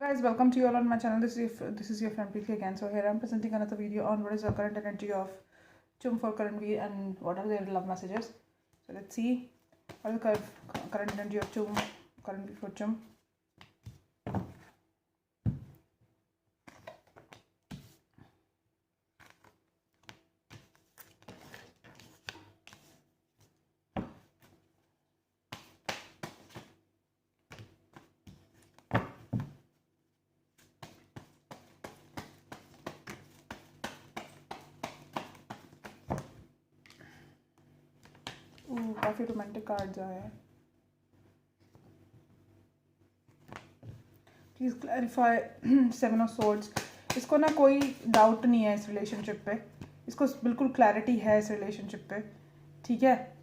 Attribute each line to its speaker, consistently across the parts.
Speaker 1: Guys, welcome to you all on my channel. This is your friend Preeti again. So here I'm presenting another video on what is the current energy of Chum for Karanveer and what are their love messages. So let's see what is the current energy of Chum Karanveer for Chum. काफ़ी romantic cards आए हैं. Please clarify seven of swords. इसको ना कोई doubt नहीं है इस relationship पे. इसको बिल्कुल क्लैरिटी है इस रिलेशनशिप पे. ठीक है.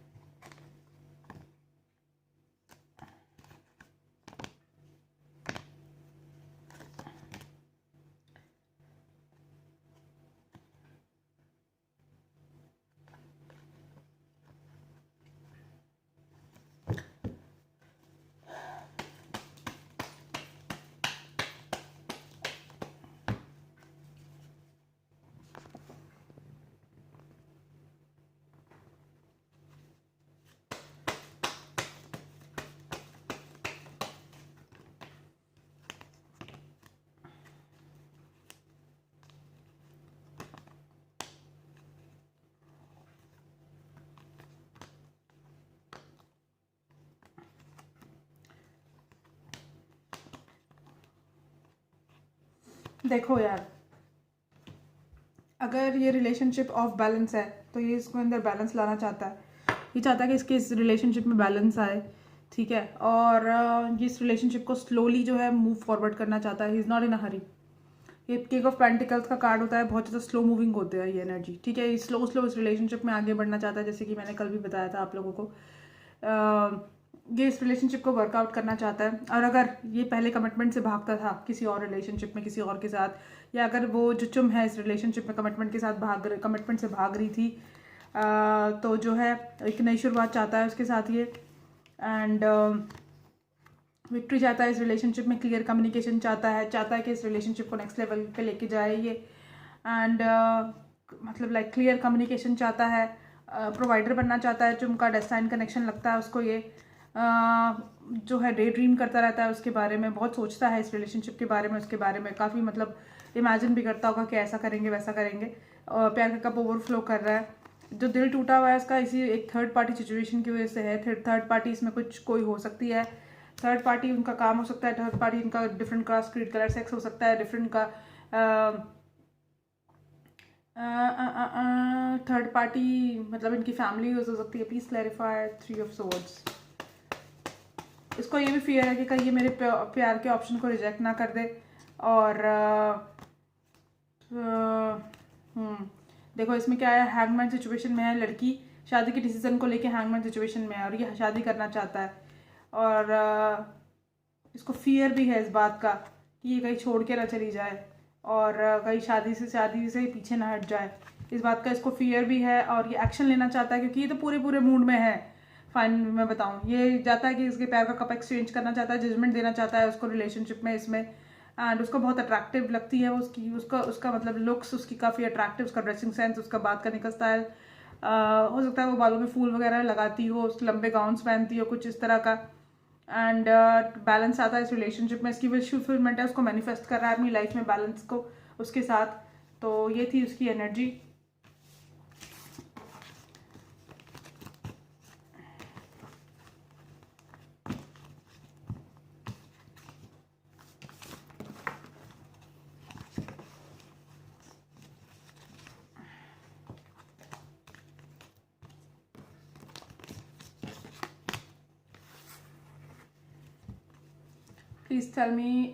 Speaker 1: देखो यार, अगर ये रिलेशनशिप ऑफ बैलेंस है तो ये इसको अंदर बैलेंस लाना चाहता है. ये चाहता है कि इसके इस रिलेशनशिप में बैलेंस आए. ठीक है. और ये इस रिलेशनशिप को स्लोली जो है मूव फॉरवर्ड करना चाहता है. ही इज़ नॉट इन अ हरी. ये किंग ऑफ पेंटिकल्स का कार्ड होता है. बहुत ज़्यादा स्लो मूविंग होते हैं ये एनर्जी. ठीक है. ये स्लो इस रिलेशनशिप में आगे बढ़ना चाहता है. जैसे कि मैंने कल भी बताया था आप लोगों को. ये इस रिलेशनशिप को वर्कआउट करना चाहता है. और अगर ये पहले कमिटमेंट से भागता था किसी और रिलेशनशिप में किसी और के साथ, या अगर वो जो चुम है इस रिलेशनशिप में कमिटमेंट के साथ कमिटमेंट से भाग रही थी, तो जो है एक नई शुरुआत चाहता है उसके साथ ये. एंड विक्ट्री चाहता है इस रिलेशनशिप में. क्लियर कम्युनिकेशन चाहता है कि इस रिलेशनशिप को नेक्स्ट लेवल पे लेके जाए ये. एंड मतलब लाइक क्लियर कम्युनिकेशन चाहता है. प्रोवाइडर बनना चाहता है. चुम का डेस्टाइन कनेक्शन लगता है उसको. ये जो है डे ड्रीम करता रहता है उसके बारे में. बहुत सोचता है इस रिलेशनशिप के बारे में, उसके बारे में काफ़ी मतलब इमेजिन भी करता होगा कि ऐसा करेंगे वैसा करेंगे. प्यार का कप ओवरफ्लो कर रहा है. जो दिल टूटा हुआ है इसका इसी एक थर्ड पार्टी सिचुएशन की वजह से है. थर्ड पार्टी इसमें कोई हो सकती है. थर्ड पार्टी उनका काम हो सकता है. थर्ड पार्टी इनका different caste creed colour sex हो सकता है. डिफरेंट का थर्ड पार्टी मतलब इनकी फैमिली हो सकती है. Please clarify three of swords. इसको ये भी फियर है कि कहीं ये मेरे प्यार के ऑप्शन को रिजेक्ट ना कर दे. और देखो इसमें क्या है. हैंगमैन सिचुएशन में है. लड़की शादी के डिसीजन को लेके हैंगमैन सिचुएशन में है और ये शादी करना चाहता है. और इसको फियर भी है इस बात का कि ये कहीं छोड़ के ना चली जाए और कहीं शादी से पीछे ना हट जाए. इस बात का इसको फियर भी है और ये एक्शन लेना चाहता है क्योंकि ये तो पूरे मूड में है. फाइन मैं बताऊं, ये चाहता है कि इसके प्यार का कप एक्सचेंज करना चाहता है. जजमेंट देना चाहता है उसको रिलेशनशिप में इसमें. एंड उसको बहुत अट्रैक्टिव लगती है उसका मतलब लुक्स उसकी काफ़ी अट्रैक्टिव. उसका ड्रेसिंग सेंस, उसका बात करने का स्टाइल. हो सकता है वो बालों में फूल वगैरह लगाती हो, लंबे गाउन्स पहनती हो, कुछ इस तरह का. एंड बैलेंस आता है इस रिलेशनशिप में. इसकी विश फुलफिलमेंट है. उसको मैनिफेस्ट कर रहा है अपनी लाइफ में बैलेंस को उसके साथ. तो ये थी उसकी energy. Please tell me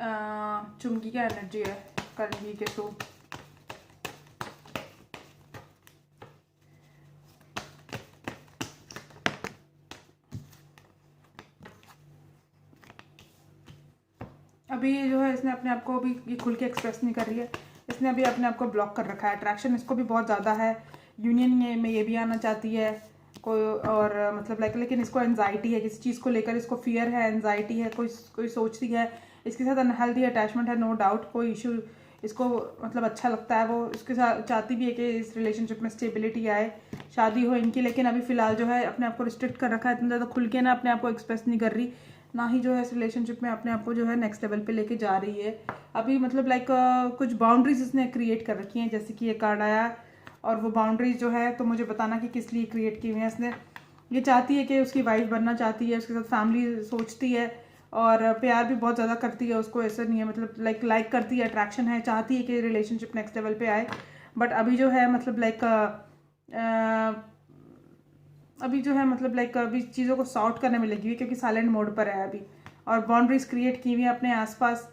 Speaker 1: Chumki क्या एनर्जी है करणवीर के थ्रू. अभी जो है इसने अपने आप को अभी ये खुल के एक्सप्रेस नहीं कर रही है. इसने अभी अपने आप को ब्लॉक कर रखा है. अट्रैक्शन इसको भी बहुत ज़्यादा है. यूनियन में ये भी आना चाहती है कोई और मतलब लाइक, लेकिन इसको एंजाइटी है किसी चीज़ को लेकर. इसको फियर है, एंजाइटी है. कोई सोचती है इसके साथ अनहेल्दी अटैचमेंट है, नो डाउट, कोई इशू, इसको मतलब अच्छा लगता है, वो इसके साथ चाहती भी है कि इस रिलेशनशिप में स्टेबिलिटी आए, शादी हो इनकी, लेकिन अभी फ़िलहाल जो है अपने आप को रिस्ट्रिक्ट कर रखा है, इतना ज़्यादा खुल के ना अपने आप को एक्सप्रेस नहीं कर रही, ना ही जो है इस रिलेशनशिप में अपने आप को जो है नेक्स्ट लेवल पे लेके जा रही है अभी। मतलब लाइक कुछ बाउंड्रीज इसने क्रिएट कर रखी हैं, जैसे कि ये कार्ड आया, और वो बाउंड्रीज जो है तो मुझे बताना कि किस लिए क्रिएट की हुई है इसने। ये चाहती है कि उसकी वाइफ बनना चाहती है, उसके साथ फैमिली सोचती है, और प्यार भी बहुत ज़्यादा करती है उसको, ऐसा नहीं है, मतलब लाइक करती है, अट्रैक्शन है, चाहती है कि रिलेशनशिप नेक्स्ट लेवल पे आए। बट अभी जो है मतलब लाइक अभी जो है मतलब लाइक अभी चीज़ों को सॉर्ट करने में लगी हुई, क्योंकि साइलेंट मोड पर है अभी, और बाउंड्रीज क्रिएट की हुई है अपने आसपास।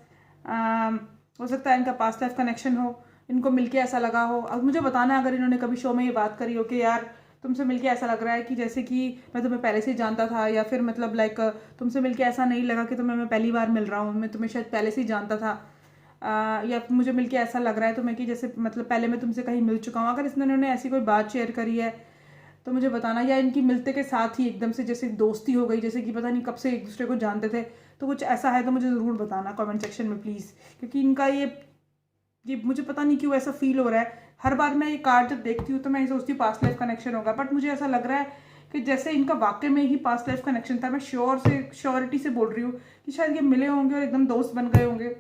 Speaker 1: हो सकता है इनका पास्ट लाइफ कनेक्शन हो, इनको मिलके ऐसा लगा हो। अब मुझे बताना अगर इन्होंने कभी शो में ये बात करी हो कि यार तुमसे मिलके ऐसा लग रहा है कि जैसे कि मैं तुम्हें पहले से ही जानता था, या फिर मतलब लाइक तुमसे मिलके ऐसा नहीं लगा कि तुम्हें मैं पहली बार मिल रहा हूँ, मैं तुम्हें शायद पहले से ही जानता था, या मुझे मिलके ऐसा लग रहा है तुम्हें कि जैसे मतलब पहले मैं तुमसे कहीं मिल चुका हूँ। अगर इन्होंने ऐसी कोई बात शेयर करी है तो मुझे बताना, या इनकी मिलते के साथ ही एकदम से जैसे दोस्ती हो गई, जैसे कि पता नहीं कब से एक दूसरे को जानते थे, तो कुछ ऐसा है तो मुझे ज़रूर बताना कमेंट सेक्शन में प्लीज़, क्योंकि इनका ये मुझे पता नहीं क्यों ऐसा फील हो रहा है। हर बार मैं ये कार्ड जब देखती हूँ तो मैं सोचती हूँ पास्ट लाइफ कनेक्शन होगा, बट मुझे ऐसा लग रहा है कि जैसे इनका वाकई में ही पास्ट लाइफ कनेक्शन था। मैं श्योरिटी से बोल रही हूँ कि शायद ये मिले होंगे और एकदम दोस्त बन गए होंगे,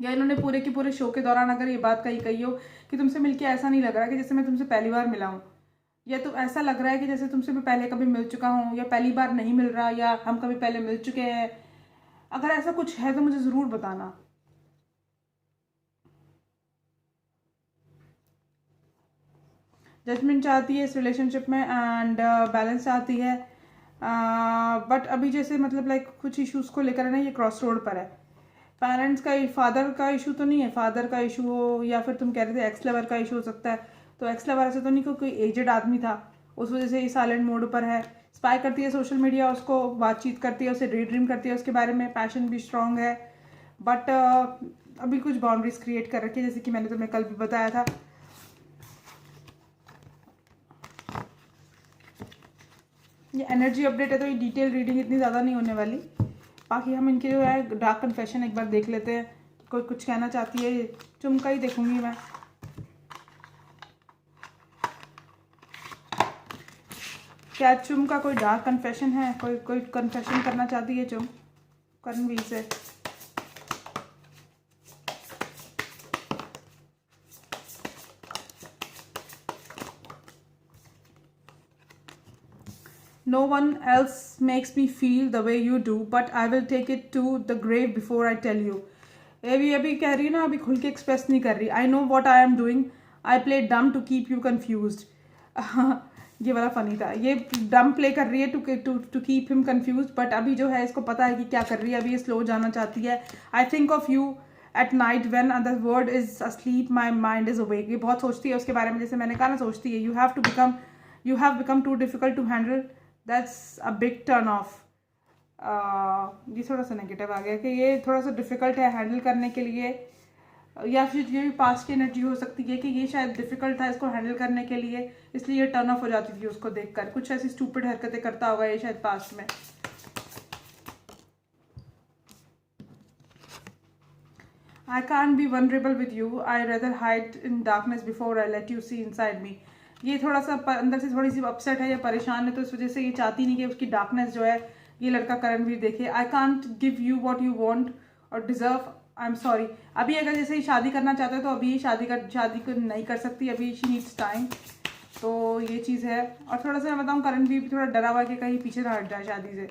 Speaker 1: या इन्होंने पूरे के पूरे शो के दौरान अगर ये बात कही हो कि तुमसे मिलके ऐसा नहीं लग रहा कि जैसे मैं तुमसे पहली बार मिला हूँ, या तो ऐसा लग रहा है कि जैसे तुमसे मैं पहले कभी मिल चुका हूँ, या पहली बार नहीं मिल रहा, या हम कभी पहले मिल चुके हैं। अगर ऐसा कुछ है तो मुझे ज़रूर बताना। जजमेंट चाहती है इस रिलेशनशिप में, एंड बैलेंस चाहती है, बट अभी जैसे मतलब लाइक कुछ इश्यूज को लेकर ना ये क्रॉस रोड पर है। पेरेंट्स का, फादर का इशू तो नहीं है, फादर का इशू हो, या फिर तुम कह रहे थे एक्स लवर का इशू हो सकता है, तो एक्स लवर ऐसे तो नहीं, कोई एजेड आदमी था, उस वजह से ये साइलेंट मोड पर है। स्पाई करती है सोशल मीडिया, उसको बातचीत करती है, उसे ड्रीम करती है उसके बारे में, पैशन भी स्ट्रांग है, बट अभी कुछ बाउंड्रीज क्रिएट कर रखी है, जैसे कि मैंने तुम्हें कल भी बताया था। ये एनर्जी अपडेट है तो ये डिटेल रीडिंग इतनी ज़्यादा नहीं होने वाली। बाकी हम इनके जो है डार्क कन्फेशन एक बार देख लेते हैं, कोई कुछ कहना चाहती है, चुमका ही देखूंगी मैं। क्या चुम का कोई डार्क कन्फेशन है, कोई कन्फेशन करना चाहती है चुम करणवीर से? No one else makes me feel the way you do, but I will take it to the grave before I tell you. अभी कह रही है ना, अभी खुल के एक्सप्रेस नहीं कर रही। I know what I am doing. I play dumb to keep you confused. ये वाला फनी था, ये डम प्ले कर रही है to keep him confuse, but अभी जो है इसको पता है कि क्या कर रही है, अभी ये स्लो जाना चाहती है। I think of you at night when the world is asleep my mind is awake. ये बहुत सोचती है उसके बारे में, जैसे मैंने कहा ना, सोचती है। You have become too difficult to handle, that's a big turn off. ये थोड़ा सा नेगेटिव आ गया कि ये थोड़ा सा डिफिकल्ट है हैंडल करने के लिए, या फिर ये भी पास्ट की एनर्जी हो सकती है कि ये शायद डिफिकल्ट था इसको हैंडल करने के लिए, इसलिए ये टर्न ऑफ हो जाती थी उसको देखकर। कुछ ऐसी स्टूपिड हरकतें करता होगा ये शायद पास्ट में। I can't be vulnerable with you, I rather hide in darkness before I let you see inside me. ये थोड़ा सा अंदर से थोड़ी सी अपसेट है या परेशान है, तो इस वजह से ये चाहती नहीं कि उसकी डार्कनेस जो है ये लड़का करणवीर देखे। I can't give you what you want और डिजर्व, आई एम सॉरी। अभी अगर जैसे ही शादी करना चाहते हो तो अभी शादी को नहीं कर सकती, अभी शी नीड्स टाइम, तो ये चीज़ है। और थोड़ा सा मैं बताऊँ, करणवीर भी थोड़ा डरा हुआ है कि कहीं पीछे ना हट जाए शादी से।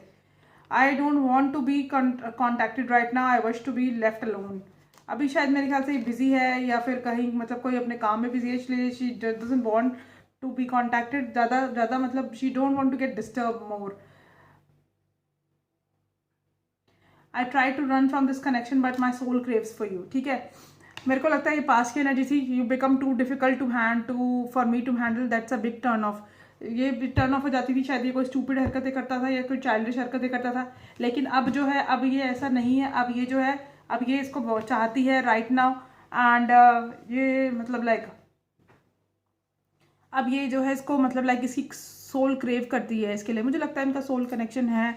Speaker 1: I don't want to be contacted right now, I wish to be left alone. अभी शायद मेरे ख्याल से बिजी है, या फिर कहीं मतलब कोई अपने काम में बिजी है, इसलिए she doesn't want to be contacted ज़्यादा मतलब she don't want to get disturb more. I try to run from this connection but my soul craves for you. ठीक है, मेरे को लगता है ये पास की एनर्जी थी। You become too difficult to for me to handle, that's a big turn off. ये टर्न ऑफ हो जाती थी, शायद ये कोई स्टूपिड हरकतें करता था या कोई चाइल्डिश हरकतें करता था, लेकिन अब जो है अब ये ऐसा नहीं है। अब ये जो है अब ये इसको चाहती है राइट नाउ, एंड ये मतलब लाइक अब ये जो है इसको मतलब लाइक इसकी सोल क्रेव करती है इसके लिए। मुझे लगता है इनका सोल कनेक्शन है,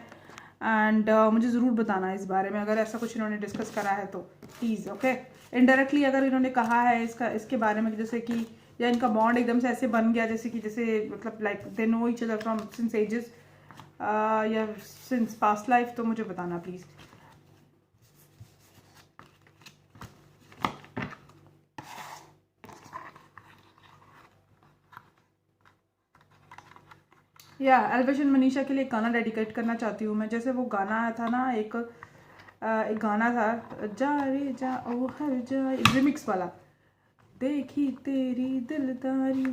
Speaker 1: एंड मुझे ज़रूर बताना इस बारे में अगर ऐसा कुछ इन्होंने डिस्कस करा है तो प्लीज़। ओके, इनडायरेक्टली अगर इन्होंने कहा है इसके बारे में जैसे कि या इनका बॉन्ड एकदम से ऐसे बन गया जैसे मतलब like they know each other from since ages या सिंस पास्ट लाइफ, तो मुझे बताना प्लीज़। या एल्वेशन मनीषा के लिए एक गाना डेडिकेट करना चाहती हूँ मैं। जैसे वो गाना आया था ना, एक गाना था जा रे जा ओ हर जा, रिमिक्स वाला, देखी तेरी दिलदारी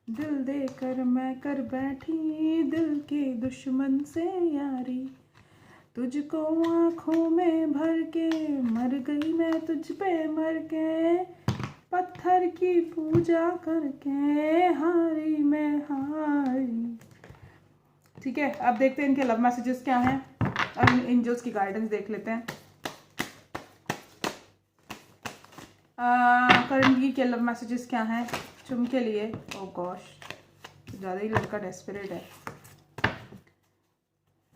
Speaker 1: दिल दे कर मैं कर बैठी दिल के दुश्मन से यारी, तुझको आँखों में भर के मर गई मैं तुझ पे मर के, पत्थर की पूजा करके हारी मैं हारी। ठीक है, अब देखते हैं इनके लव मैसेजेस क्या हैं और इन एंजल्स की गाइडेंस देख लेते हैं। करण जी के लव मैसेजेस क्या हैं चुम के लिए? ओ गॉश, ज़्यादा ही लड़का डेस्परेट है।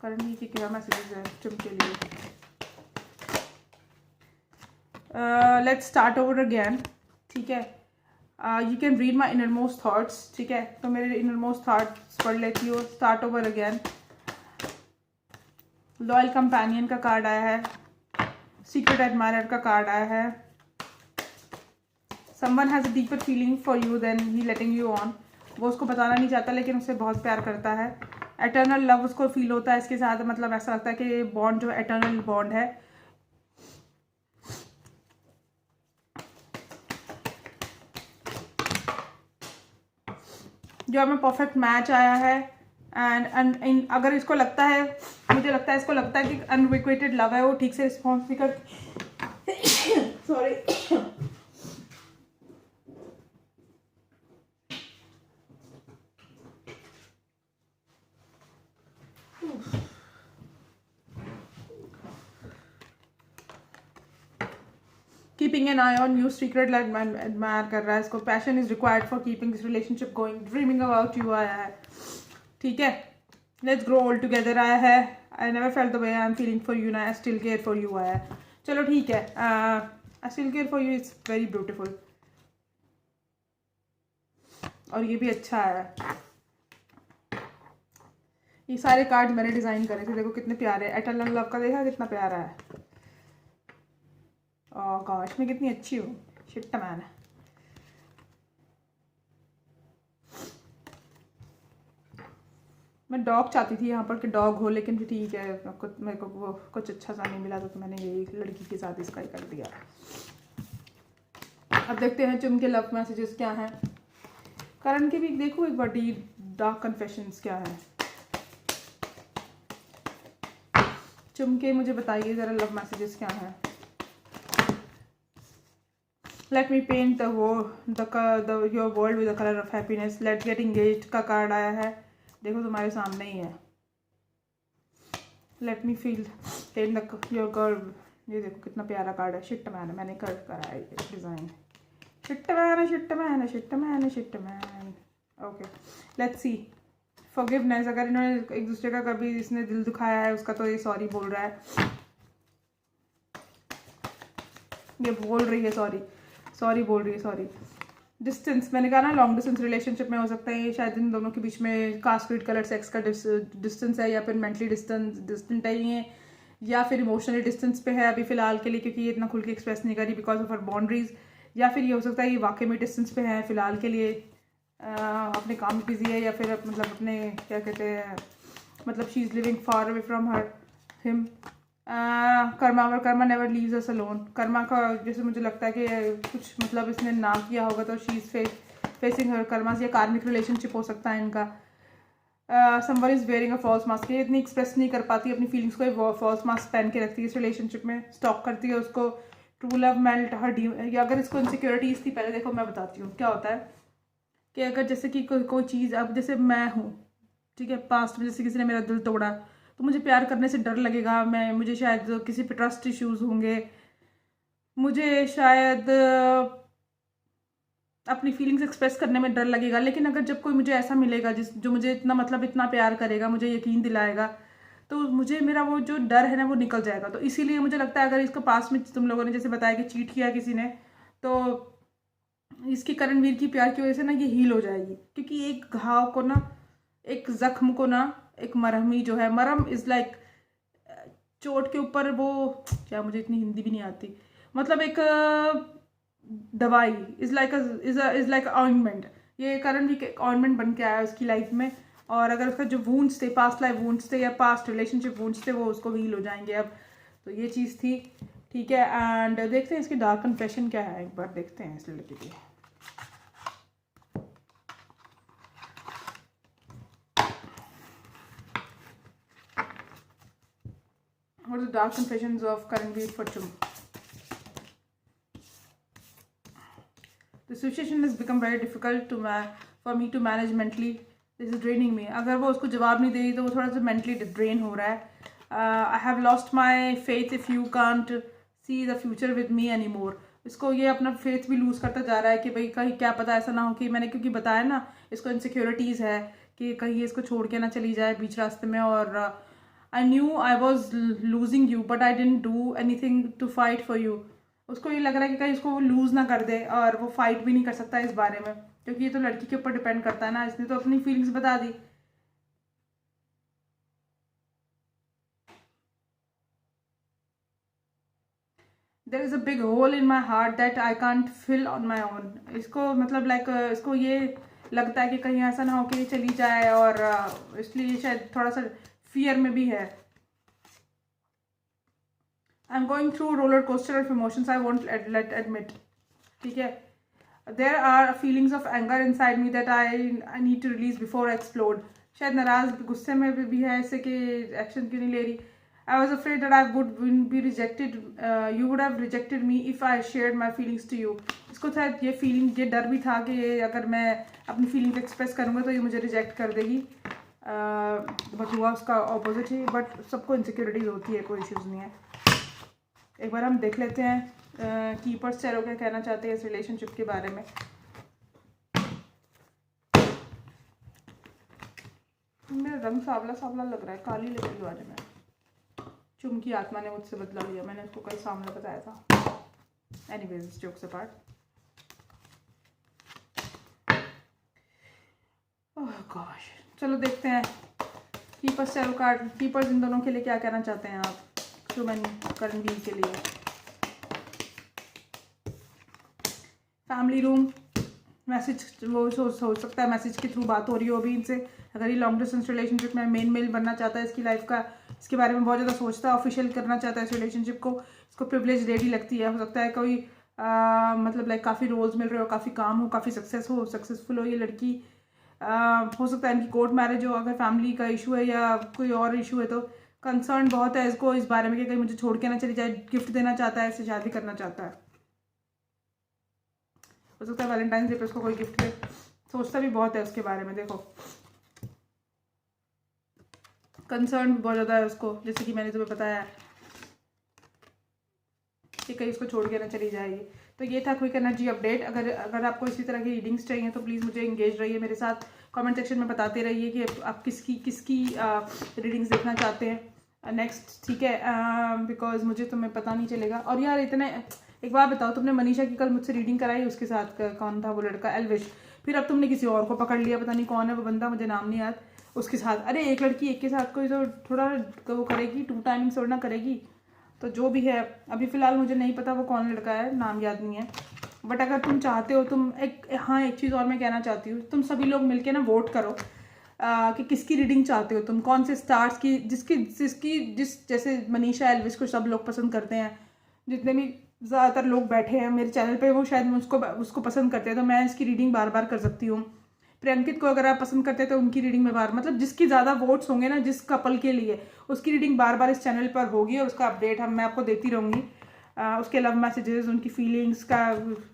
Speaker 1: करण जी के क्या मैसेजेस हैं चुम के लिए? Let's start over again. ठीक है, you can read my inner most thoughts. ठीक है, तो मेरे इनर मोस्ट थाट्स पढ़ लेती हो। Start over again, loyal companion का कार्ड आया है, सीक्रेट एडमायरर का कार्ड आया है, someone has a deeper feeling for you than he letting you on. वो उसको बताना नहीं चाहता लेकिन उससे बहुत प्यार करता है। एटर्नल लव उसको फील होता है इसके साथ, मतलब ऐसा लगता है कि ये बॉन्ड जो एटर्नल बॉन्ड है। जो हमें परफेक्ट मैच आया है एंड अगर इसको लगता है, मुझे लगता है इसको लगता है कि अनरिक्वेटेड लव है, वो ठीक से रिस्पॉन्स नहीं कर sorry keeping an I on you, secret admire कर रहा है इसको, passion is required for keeping this relationship going, dreaming about you आया है। ठीक है, लेट्स ग्रो ओल्ड टुगेदर आया है, I never felt the way I am feeling for you ना, I still care for you आया है। चलो ठीक है, I still care for you it's very beautiful, और ये भी अच्छा है। ये सारे कार्ड मैंने डिज़ाइन करे थे, देखो कितने प्यारे। एटर्नल लव का देखा कितना प्यारा है। ओह गॉश, मैं कितनी अच्छी हूँ, शिट मैन। मैं डॉग चाहती थी यहाँ पर कि डॉग हो, लेकिन फिर ठीक है, मेरे को वो कुछ अच्छा सा नहीं मिला तो मैंने यही लड़की के साथ इसका ही कर दिया। अब देखते हैं चुम के लव मैसेजेस क्या हैं। करण के भी देखो एक बार डार्क कन्फेशंस क्या है चुम के, मुझे बताइए ज़रा लव मैसेजेस क्या हैं। Let me paint your world with the colour of happiness, let's get engaged का कार्ड आया है, देखो तुम्हारे सामने ही है। Let me feel paint your girl, ये देखो कितना प्यारा कार्ड है। शिट मैन, मैंने करा है design. Shit man shit man shit man shit man. Okay, let's see forgiveness. अगर इन्होंने एक दूसरे का कभी इसने दिल दुखाया है उसका, तो ये सॉरी बोल रहा है, ये बोल रही है सॉरी बोल रही है सॉरी। डिस्टेंस, मैंने कहा ना लॉन्ग डिस्टेंस रिलेशनशिप में हो सकता है ये, शायद इन दोनों के बीच में कास्ट, क्रीड, कलर, सेक्स का डिस्टेंस है, या फिर मेंटली डिस्टेंट है ये, या फिर इमोशनली डिस्टेंस पे है अभी फिलहाल के लिए, क्योंकि ये इतना खुल के एक्सप्रेस नहीं करी बिकॉज ऑफ हर बाउंड्रीज। या फिर ये हो सकता है ये वाकई में डिस्टेंस पे है फिलहाल के लिए, अपने काम में बिजी है, या फिर मतलब अपने क्या कहते हैं, मतलब she is living far away from her him. Karma never leaves us alone. Karma का जैसे मुझे लगता है कि कुछ मतलब इसने ना किया होगा तो she is facing her karmas, या कार्मिक रिलेशनशिप हो सकता है इनका। Someone is wearing a false mask, ये इतनी एक्सप्रेस नहीं कर पाती अपनी फीलिंग्स को, फॉल्स मास्क पहन के रखती है इस रिलेशनशिप में, स्टॉक करती है उसको। ट्रू लव मेल्ट हर डी, या अगर इसको इनसिक्योरिटीज़ थी, पहले देखो मैं बताती हूँ क्या होता है कि अगर जैसे कि कोई चीज़, अब जैसे मैं हूँ, ठीक है, पास्ट में जैसे किसी ने मेरा दिल तोड़ा तो मुझे प्यार करने से डर लगेगा, मुझे शायद किसी पे ट्रस्ट इश्यूज होंगे, मुझे शायद अपनी फीलिंग्स एक्सप्रेस करने में डर लगेगा। लेकिन अगर जब कोई मुझे ऐसा मिलेगा जो मुझे इतना मतलब इतना प्यार करेगा, मुझे यकीन दिलाएगा, तो मुझे मेरा वो जो डर है ना वो निकल जाएगा। तो इसीलिए मुझे लगता है अगर इसका पास में तुम लोगों ने जैसे बताया कि चीट किया किसी ने, तो इसकी करणवीर की प्यार की वजह से ना ये हील हो जाएगी। क्योंकि एक घाव को ना, एक जख्म को ना, एक मरहम ही जो है, मरहम इज़ लाइक चोट के ऊपर वो क्या, मुझे इतनी हिंदी भी नहीं आती, मतलब एक दवाई इज़ लाइक ऑइंटमेंट। ये करणवीर एक ऑइंटमेंट बन के आया उसकी लाइफ में। और अगर उसका जो वूंड्स थे, पास्ट लाइफ वूंड्स थे या पास्ट रिलेशनशिप वूंड्स थे, वो उसको हील हो जाएंगे अब। तो ये चीज़ थी, ठीक है। एंड देखते हैं इसकी डार्क कन्फेशन क्या है, एक बार देखते हैं इस लड़के की। What are the dark confessions of Karanveer for Chum? The situation has become very difficult for me to manage mentally. This is draining me. अगर वो उसको जवाब नहीं दे रही तो वो थोड़ा सा mentally drain हो रहा है। I have lost my faith if you can't see the future with me anymore. इसको ये अपना फेथ भी लूज़ करता जा रहा है कि भाई कहीं क्या पता ऐसा ना हो कि मैंने, क्योंकि बताया ना इसको इनसिक्योरिटीज़ है कि कहीं इसको छोड़ के ना चली जाए बीच रास्ते में। और I knew I was losing you but I didn't do anything to fight for you. उसको ये लग रहा है कि कहीं इसको वो लूज़ ना कर दे, और वो फाइट भी नहीं कर सकता इस बारे में, क्योंकि ये तो लड़की के ऊपर डिपेंड करता है ना। इसने तो अपनी फीलिंग्स बता दी। There is a big hole in my heart that I can't fill on my own. इसको मतलब लाइक इसको ये लगता है कि कहीं ऐसा ना हो कि ये चली जाए, और इसलिए शायद थोड़ा सा फियर में भी है। I am going through roller coaster of emotions I want let admit, ठीक है। There are feelings of anger inside me that I need to release before I explode. शायद नाराज गुस्से में भी है ऐसे कि एक्शन क्यों नहीं ले रही। I was afraid that I would be rejected. You would have rejected me if I shared my feelings to you. इसको शायद ये फीलिंग, ये डर भी था कि अगर मैं अपनी फीलिंग्स एक्सप्रेस करूँगा तो ये मुझे रिजेक्ट कर देगी। बट हुआ उसका ऑपोजिट ही। बट सबको इनसिक्योरिटीज होती है, कोई इश्यूज़ नहीं है। एक बार हम देख लेते हैं कीपर्स चेहरों क्या कहना चाहते हैं इस रिलेशनशिप के बारे में। मेरा रंग सावला सावला लग रहा है, काली लग रही है आज में। चुम की आत्मा ने मुझसे बदला लिया, मैंने उसको कल सामने बताया था। Anyways jokes apart. Oh gosh, चलो देखते हैं कीपर्स चैरो कार्ड, कीपर्स इन दोनों के लिए क्या कहना चाहते हैं आप, चुम एंड करणवीर के लिए। फैमिली रूम मैसेज, वो हो सकता है मैसेज के थ्रू बात हो रही हो अभी इनसे। अगर ये लॉन्ग डिस्टेंस रिलेशनशिप में मेन मेल बनना चाहता है इसकी लाइफ का, इसके बारे में बहुत ज़्यादा सोचता है, ऑफिशियल करना चाहता है इस रिलेशनशिप को, इसको प्रिविलेज रेडी लगती है। हो सकता है कोई मतलब लाइक काफ़ी रोल्स मिल रहे हो, काफ़ी काम हो, काफ़ी सक्सेसफुल हो ये लड़की। हो सकता है इनकी कोर्ट मैरिज हो। अगर फैमिली का इशू है या कोई और इशू है तो कंसर्न बहुत है इसको इस बारे में कि कहीं मुझे छोड़ के ना चली जाए। गिफ्ट देना चाहता है, इससे शादी करना चाहता है। हो सकता है वैलेंटाइन डे पे उसको कोई गिफ्ट दे, सोचता भी बहुत है उसके बारे में। देखो कंसर्न बहुत ज़्यादा है उसको, जैसे कि मैंने तुम्हें बताया कि कहीं उसको छोड़ के ना चली जाएगी। तो ये था क्विक एनर्जी अपडेट। अगर आपको इसी तरह की रीडिंग्स चाहिए तो प्लीज़ मुझे इंगेज रहिए मेरे साथ, कमेंट सेक्शन में बताते रहिए कि आप किसकी रीडिंग्स देखना चाहते हैं नेक्स्ट, ठीक है। बिकॉज मुझे तुम्हें पता नहीं चलेगा। और यार इतने, एक बात बताओ, तुमने मनीषा की कल मुझसे रीडिंग कराई, उसके साथ कौन था वो लड़का, एल्विश, फिर अब तुमने किसी और को पकड़ लिया, पता नहीं कौन है वो बंदा, मुझे नाम नहीं याद, उसके साथ। अरे एक लड़की एक के साथ कोई तो थोड़ा वो करेगी, 2 टाइमिंग छोड़ना करेगी। तो जो भी है अभी फ़िलहाल मुझे नहीं पता वो कौन लड़का है, नाम याद नहीं है। बट अगर तुम चाहते हो, तुम एक चीज़ और मैं कहना चाहती हूँ, तुम सभी लोग मिलके ना वोट करो कि किसकी रीडिंग चाहते हो तुम, कौन से स्टार्स की, जैसे मनीषा एल्विश को सब लोग पसंद करते हैं, जितने भी ज़्यादातर लोग बैठे हैं मेरे चैनल पे वो शायद उसको पसंद करते हैं, तो मैं इसकी रीडिंग बार बार कर सकती हूँ। प्रियंकित को अगर आप पसंद करते हैं तो उनकी रीडिंग में मतलब जिसकी ज़्यादा वोट्स होंगे ना जिस कपल के लिए, उसकी रीडिंग बार बार इस चैनल पर होगी और उसका अपडेट मैं आपको देती रहूँगी। उसके लव मैसेजेस, उनकी फीलिंग्स का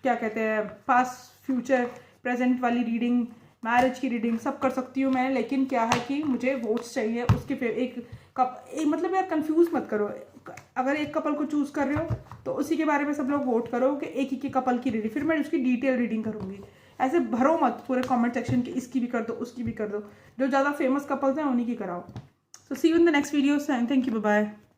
Speaker 1: क्या कहते हैं, पास्ट फ्यूचर प्रेजेंट वाली रीडिंग, मैरिज की रीडिंग, सब कर सकती हूँ मैं। लेकिन क्या है कि मुझे वोट्स चाहिए उसके फिर मतलब यार कंफ्यूज मत करो। अगर एक कपल को चूज़ कर रहे हो तो उसी के बारे में सब लोग वोट करो कि एक ही के कपल की रीडिंग, फिर मैं उसकी डिटेल रीडिंग करूँगी। ऐसे भरो मत पूरे कमेंट सेक्शन के इसकी भी कर दो उसकी भी कर दो, जो ज़्यादा फेमस कपल्स हैं उन्हीं की कराओ। So see you in the next video. Thank you. Bye bye.